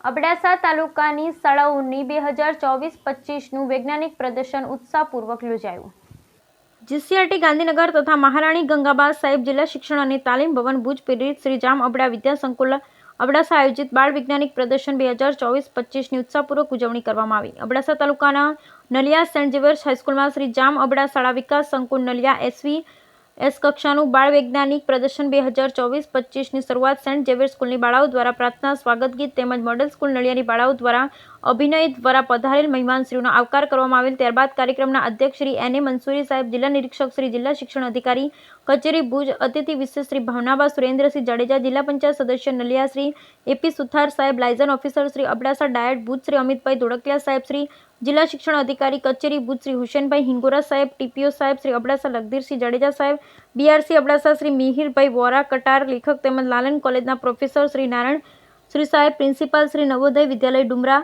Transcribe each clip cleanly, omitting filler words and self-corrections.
અબડાસા તાલુકાની શાળાઓની 2024-25નું વૈજ્ઞાનિક પ્રદર્શન ઉત્સાહપૂર્વક યોજાયું। જીસીઆરટી ગાંધીનગર તથા મહારાણી ગંગાબા સાહેબ જિલ્લા શિક્ષણ અને તાલીમ ભવન ભુજ પ્રેરિત શ્રી જામ અબડા વિદ્યા સંકુલ અબડાસા આયોજિત બાળ વૈજ્ઞાનિક પ્રદર્શન 2024-25ની ઉત્સાહપૂર્વક ઉજવણી કરવામાં આવી। અબડાસા તાલુકાના નલિયા સેન્ટ ઝેવિયર્સ હાઈસ્કૂલમાં શ્રી જામ અબડા શાળા વિકાસ સંકુલ નલિયા એસ કક્ષાનું બાળ વૈજ્ઞાનિક પ્રદર્શન 2024-25ની શરૂઆત સેન્ટ ઝેવિયર સ્કૂલની બાળાઓ દ્વારા પ્રાર્થના, સ્વાગત ગીત તેમજ મોડલ સ્કૂલ નલિયાની બાળાઓ દ્વારા અભિનય દ્વારા પધારેલ મહેમાનશ્રીઓનો આવકાર કરવામાં આવેલ। ત્યારબાદ કાર્યક્રમના અધ્યક્ષ શ્રી એન.એ. મંસૂરી સાહેબ, જિલ્લા નિરીક્ષક શ્રી જિલ્લા શિક્ષણ અધિકારી કચેરી ભુજ, અતિથિ વિશેષ શ્રી ભાવનાબા સુરેન્દ્રસિંહ જાડેજા, જિલ્લા પંચાયત સદસ્ય નલિયા શ્રી એ.પી. સુથાર સાહેબ, liaison officer Shri Abdasa DIET Bhuj Shri Amitbhai Dholakia સાહેબ, શ્રી જિલ્લા શિક્ષણ અધિકારી કચેરી ભુજ શ્રી હુસેનભાઈ હિંગોરા સાહેબ, ટીપીઓ સાહેબ શ્રી અબડાસા લખધીરસિંહ જાડેજા સાહેબ, બીઆરસી અબડાસા શ્રી મિહિરભાઈ વોરા કટાર, લેખક તેમજ લાલન કોલેજના પ્રોફેસર શ્રી નારાયણ શ્રી સાહેબ, પ્રિન્સિપાલ શ્રી નવોદય વિદ્યાલય ડુમરા,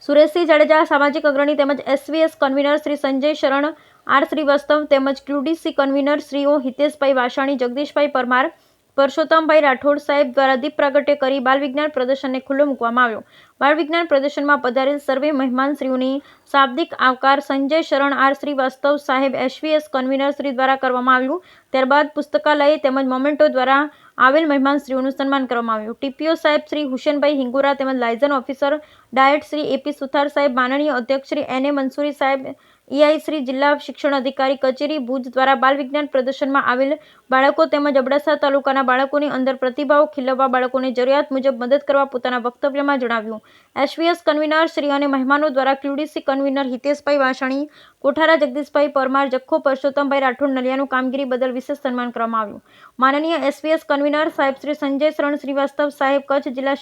સુરેશસિંહ જાડેજા સામાજિક અગ્રણી તેમજ એસવીએસ કન્વીનર શ્રી સંજય શરણ આર શ્રીવાસ્તવ તેમજ ક્યુડીસી કન્વીનર શ્રીઓ હિતેશભાઈ વાસાણી, જગદીશભાઈ પરમાર, પરસોત્તમભાઈ રાઠોડ સાહેબ દ્વારા દીપ પ્રાગટ્ય કરી બાળ વિજ્ઞાન પ્રદર્શનને ખુલ્લો મૂકવામાં આવ્યો। બાળ વિજ્ઞાન પ્રદર્શનમાં પધારેલ સર્વે મહેમાનશ્રીઓની શાબ્દિક આવકાર સંજય શરણ આર શ્રીવાસ્તવ સાહેબ એસવીએસ કન્વીનર શ્રી દ્વારા કરવામાં આવ્યું। ત્યારબાદ પુસ્તકાલય તેમજ મોમેન્ટો દ્વારા આવેલ મહેમાનશ્રીઓનું સન્માન કરવામાં આવ્યું। ટીપીઓ સાહેબ શ્રી હુસેનભાઈ હિંગોરા તેમજ liaison officer diet Shri A P. Suthar સાહેબ, માનનીય અધ્યક્ષ શ્રી એન.એ. મંસૂરી સાહેબ, ઈઆઈ શ્રી જિલ્લા શિક્ષણ અધિકારી કચેરી ભુજ દ્વારા બાળ વિજ્ઞાન પ્રદર્શનમાં આવેલ બાળકો તેમજ અબડાસા તાલુકાના બાળકોની અંદર પ્રતિભાઓ ખીલવવા બાળકોને જરૂરિયાત મુજબ મદદ કરવા પોતાના વક્તવ્યમાં જણાવ્યું। એસવીએસ કન્વીનર શ્રી અને મહેમાનો દ્વારા ક્યુડીસી કન્વીનર હિતેશભાઈ વાસાણી, કોઠારા જગદીશભાઈ પરમાર, જખ્ખો પરસોત્તમભાઈ રાઠોડ નલિયાનું કામગીરી બદલ વિશેષ સન્માન કરવામાં આવ્યું। માનનીય એસવીએસ કન્વીનર સાહેબ શ્રી સંજય શરણ શ્રીવાસ્તવ સાહેબ, કચ્છ જિલ્લા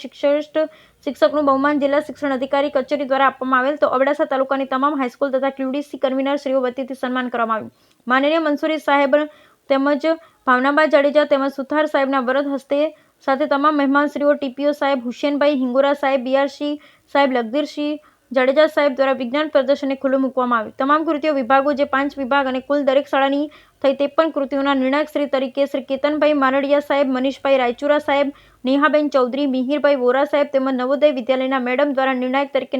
શિક્ષકનું બહુમાન જિલ્લા શિક્ષણ અધિકારી કચેરી દ્વારા આપવામાં આવેલ તો અબડાસા તાલુકાની તમામ હાઈસ્કૂલ તથા ક્યુડીસી કન્વીનર શ્રીઓ વતીથી સન્માન કરવામાં આવ્યું। માનનીય મંસૂરી સાહેબ તેમજ ભાવનાબા જાડેજા તેમજ સુથાર સાહેબના વરદ હસ્તે સાથે તમામ મહેમાનશ્રીઓ ટીપીઓ સાહેબ, હુસેનભાઈ હિંગોરા સાહેબ, બીઆરસી સાહેબ, લખધીરસિંહ જાડેજા સાહેબ દ્વારા વિજ્ઞાન પ્રદર્શનને ખુલ્લું મૂકવામાં આવ્યું। તમામ કૃતિઓ વિભાગો જે 5 વિભાગ અને કુલ દરેક શાળાની થઈ 53 કૃતિઓના નિર્ણાયક શ્રી તરીકે શ્રી કેતનભાઈ મારડિયા સાહેબ, મનીષભાઈ રાયચુરા સાહેબ, નેહાબેન ચૌધરી, મિહિરભાઈ વોરા સાહેબ તેમજ નવોદય વિદ્યાલયના મેડમ દ્વારા નિર્ણાયક તરીકે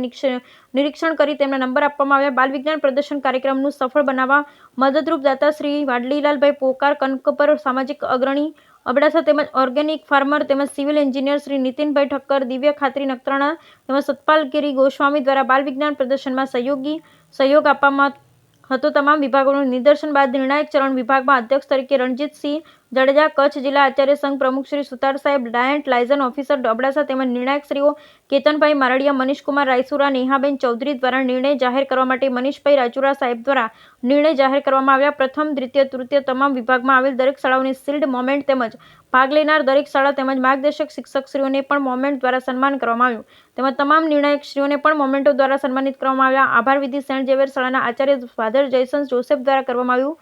નિરીક્ષણ કરી તેમને નંબર આપવામાં આવ્યા। બાલ વિજ્ઞાન પ્રદર્શન કાર્યક્રમનું સફળ બનાવવા મદદરૂપ દાતા શ્રી વાડલીલાલભાઈ પોકાર કનકપર, સામાજિક અગ્રણી અબડાસા તેમજ ઓર્ગેનિક ફાર્મર તેમજ સિવિલ એન્જિનિયર શ્રી નીતિનભાઈ ઠક્કર, દિવ્ય ખાત્રી નખત્રાણા તેમજ સતપાલગીરી ગોસ્વામી દ્વારા બાલ વિજ્ઞાન પ્રદર્શનમાં સહયોગ આપવામાં હતો। તમામ વિભાગોનું નિદર્શન બાદ નિર્ણાયક ચરણ વિભાગમાં અધ્યક્ષ તરીકે રણજીતસિંહ જાડેજા, કચ્છ જિલ્લા આચાર્ય સંઘ પ્રમુખ શ્રી સુતાર સાહેબ, ડાયટ લાયઝન ઓફિસર અબડાસા તેમજ નિર્ણાયક શ્રીઓ કેતનભાઈ મારડિયા, મનીષકુમાર રાયસુરા, નેહાબેન ચૌધરી દ્વારા નિર્ણય જાહેર કરવા માટે મનીષભાઈ રાયચુરા સાહેબ દ્વારા નિર્ણય જાહેર કરવામાં આવ્યા। પ્રથમ, દ્વિતીય, તૃતીય તમામ વિભાગમાં આવેલ દરેક શાળાઓની શિલ્ડ મોમેન્ટ તેમજ ભાગ લેનાર દરેક શાળા તેમજ માર્ગદર્શક શિક્ષકશ્રીઓને પણ મોમેન્ટ દ્વારા સન્માન કરવામાં આવ્યું તેમજ તમામ નિર્ણાયકશ્રીઓને પણ મોમેન્ટો દ્વારા સન્માનિત કરવામાં આવ્યા। આભાર વિધિ સેન્ટ ઝેવિયર શાળાના આચાર્ય ફાધર જયસન જોસેફ દ્વારા કરવામાં આવ્યું।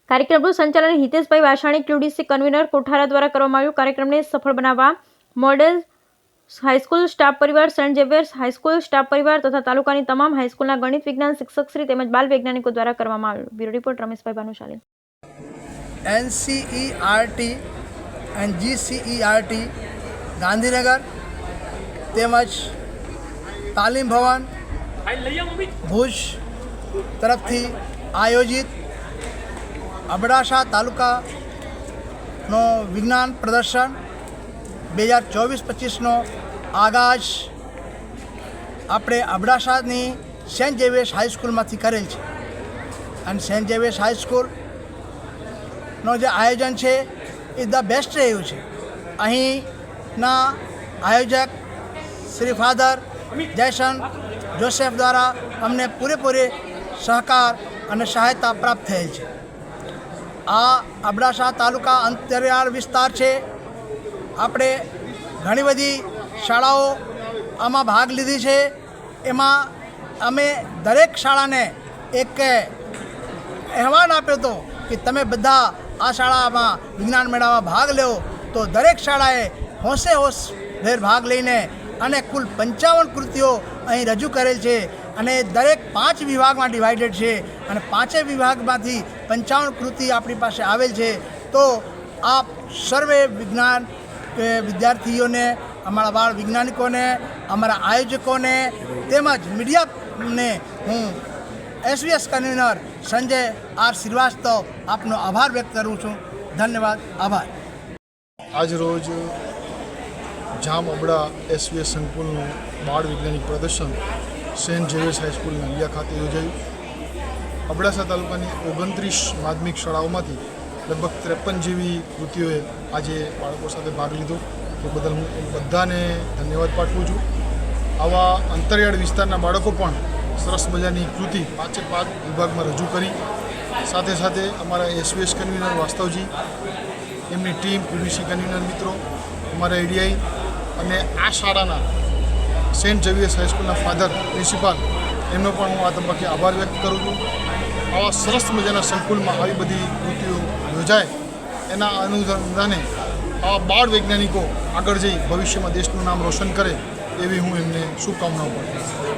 કાર્યક્રમનું સંચાલન હિતેશભાઈ વાસાણી, ક્યુડીસી કન્વીનર કોઠારા દ્વારા કરવામાં આવ્યું। કાર્યક્રમને સફળ બનાવવા મોડેલ હાઈસ્કૂલ સ્ટાફ પરિવાર, સેન્ટ ઝેવિયર્સ હાઈસ્કૂલ સ્ટાફ પરિવાર તથા તાલુકાની તમામ હાઈસ્કૂલના ગણિત વિજ્ઞાન શિક્ષકશ્રી તેમજ બાલ વૈજ્ઞાનિકો દ્વારા કરવામાં આવ્યું। Bureau report Rameshbhai Bhanushali. NCERT and GCERT Gandhinagar તેમજ તાલીમ ભવન ભુજ તરફથી આયોજિત અબડાસા તાલુકાનો વિજ્ઞાન પ્રદર્શન 2024-25નો આગાજ આપણે અબડાસાની સેન્ટ ઝેવિયર્સ હાઈસ્કૂલમાંથી કરેલ છે અને સેન્ટ ઝેવિયર્સ હાઈસ્કૂલનો જે આયોજન છે એ ધ બેસ્ટ રહ્યું છે। અહીંના આયોજક શ્રી ફાધર જયસન જોસેફ દ્વારા અમને પૂરેપૂરી સહકાર અને સહાયતા પ્રાપ્ત થયેલ છે। આ અબડાસા તાલુકા અંતરિયાળ વિસ્તાર છે। આપણે ઘણી બધી શાળાઓ આમાં ભાગ લીધી છે। એમાં અમે દરેક શાળાને એક અહેવાન આપ્યો હતો કે તમે બધા આ શાળામાં વિજ્ઞાન મેળામાં ભાગ લો તો દરેક શાળાએ હોંશે હોંશભેર ભાગ લઈને અને કુલ 55 કૃતિઓ અહીં રજૂ કરેલ છે અને દરેક 5 વિભાગમાં ડિવાઇડેડ છે અને 5 વિભાગમાંથી 55 કૃતિ આપણી પાસે આવેલ છે. તો આપ સર્વે વિજ્ઞાન વિદ્યાર્થીઓને, અમારા બાળ વૈજ્ઞાનિકોને, અમારા આયોજકોને તેમજ મીડિયાને હું SVS convener Sanjay R Shrivastava આપનો આભાર વ્યક્ત કરું છું. ધન્યવાદ. આભાર. આજ રોજ જામ અબડા એસવીએસ સંકુલનું બાળ વૈજ્ઞાનિક પ્રદર્શન સેન્ટ ઝેવિયર્સ હાઈસ્કૂલના અલિયા ખાતે યોજાયું. અબડાસા તાલુકાની 29 માધ્યમિક શાળાઓમાંથી લગભગ 53 જેવી કૃતિઓએ આજે બાળકો સાથે ભાગ લીધો. તે બદલ હું બધાને ધન્યવાદ પાઠવું છું. આવા અંતરિયાળ વિસ્તારના બાળકો પણ સરસ મજાની કૃતિ 5 વિભાગમાં રજૂ કરી. સાથે સાથે અમારા એસવીએસ કન્વીનર વાસ્તવજી, એમની ટીમ, પીડીસી કન્વીનર મિત્રો, અમારા એડીઆઈ અને આ શાળાના સેન્ટ ઝેવિયર્સ હાઈસ્કૂલના ફાધર પ્રિન્સિપાલ, એમનો પણ હું આ તબક્કે આભાર વ્યક્ત કરું છું. આવા સરસ મજાના સંકુલમાં આવી બધી કૃતિઓ યોજાય એના અનુસંધાને આવા બાળ વૈજ્ઞાનિકો આગળ જઈ ભવિષ્યમાં દેશનું નામ રોશન કરે એવી હું એમને શુભકામનાઓ પાઠવું છું.